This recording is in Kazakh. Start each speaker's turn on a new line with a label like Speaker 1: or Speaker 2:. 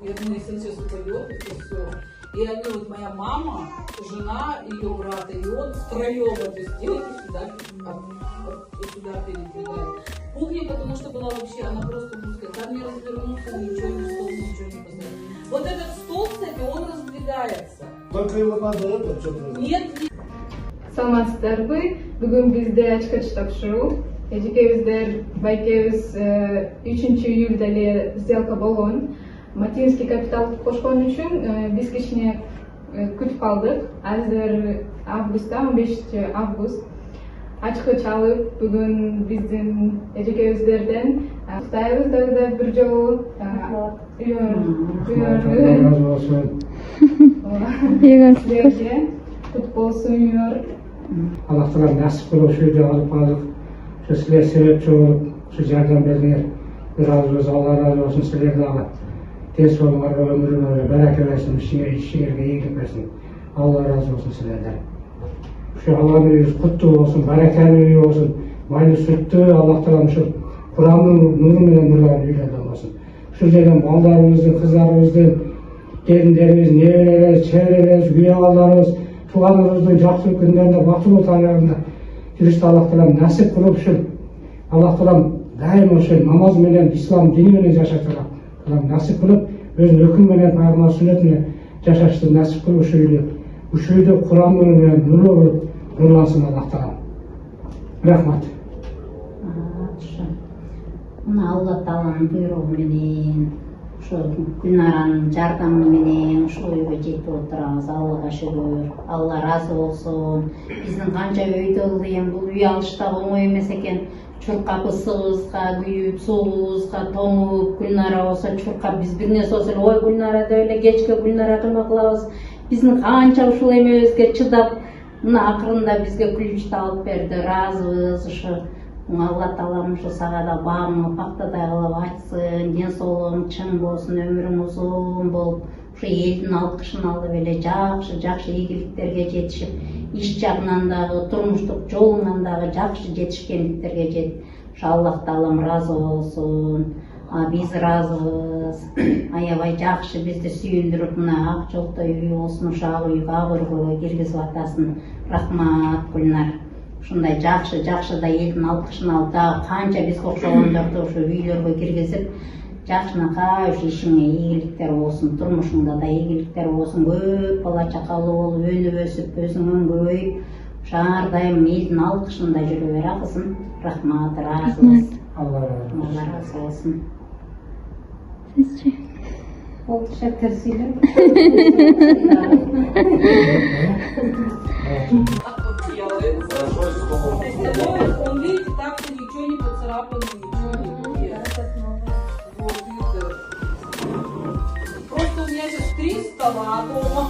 Speaker 1: Я думаю, сын сейчас упадет, и все. И они, вот моя мама, жена, ее брата, и он втроем это сделали, сюда передвигали. Кухня, потому что была вообще, она просто узкая, там не развернуться, ничего не стол, ничего не поставить. Вот этот стол, кстати, он раздвигается.
Speaker 2: Только его надо это что-то.
Speaker 1: Нет.
Speaker 3: Саламатсыздарбы, бүгүн бизде ачкыч тапшыруу. Эжекебиздер байкебиз 3 июлда эле сделка болгон. Матинский капитал кошкон үчүн биз кичине күтүп калдык. Азыр августта, 15 август ачкыч алып, бүгүн биздин эжекебиздерден куттайбыз дагы бир жолу. Силерге кут болсун үйөр.
Speaker 4: Allah Teala nasip kılıp şu yüce alıp aldık. Şu sizler sebepçi olup, şu yardım verdiler. Bir razı olsun, Allah razı olsun sizler de alıp. Tez olmaları, ömrüne bereket versin, işine iyilik versin. Allah razı olsun sizlerden. Şu Allah'ın yüzü kutlu olsun, bereketli üye olsun. Maylı süttü, Allah Teala şu Kur'an'ın nuru ile nurlarını yücelden olsun. Şu yerden ballarımızın, kızlarımızın, gelinlerimiz, nevrelerimiz, çevrelerimiz, üyelerimiz, tuğanımızın жақсы күндерінде бақытты таңдарында жүрішті Аллах Тағала нәсіп қылып үшін Аллах Тағала дайым үшін намаз менен ислам діні менен жашатуға нәсіп қылып өзінің өкім менен пайғамбар сүннетіне жашашты нәсіп қылып үш үйді Құран менен нұрлы қылып нұрлансын Аллах Тағала. Рахмат.
Speaker 5: Мына Алла Тағаланың бұйрығы менен Gülnaranın jardamı menен ушул үйгө жетип отурабыз. Аллага шүгүр. Алла разы болсун. Биздин канча өйдө кылды эми бул үй алыш да оңой эмес экен. Чуркап ысыбызга күйүп, суубузга тоңуп, Гүлнара болсо чуркап биз бир нерсе болсо эле ой Гүлнара деп эле кечке Гүлнара кыйма кылабыз. Биздин канча ушул эмебизге чыдап, мына акырында бизге ключ алып берди. Разыбыз ушу. Алла Тағалам ушу сага да баамы пактадай кылып ачсын, ден соолугуң чың болсун, өмүрүң узун болуп, ушу элдин алкышын алып эле жакшы ийгиликтерге жетишип, иш жагынан дагы, турмуштук жолуңан дагы жакшы жетишкендиктерге жет. Ушу Аллах Тағалам разы болсун. Биз разыбыз. Аябай жакшы бизди сүйүндүрүп, мына ак жолтой үй болсун, ушу ак үйгө, ак өргөгө киргизип атасың. Рахмат Гүлнар. Ушундай жакшы да элдин алкышын алып, дагы канча бизге окшогондорду ушу үйлөргө киргизип, жакшынакай ушу ишиңе ийгиликтер болсун, турмушуңда да ийгиликтер болсун, көп бала чакалуу болуп, өнүп өсүп, өзүңөн көбөйүп, ушу ар дайым элдин алкышында жүрө бер, кызым. Рахмат, разыбыз.
Speaker 4: Allah razı
Speaker 5: olsun.
Speaker 6: Sizce?
Speaker 5: Oldu şeker söyle.
Speaker 1: Он, видите, так-то ничего не поцарапано, ничего не будет. Вот, видите. Просто у меня сейчас 3 стола дома.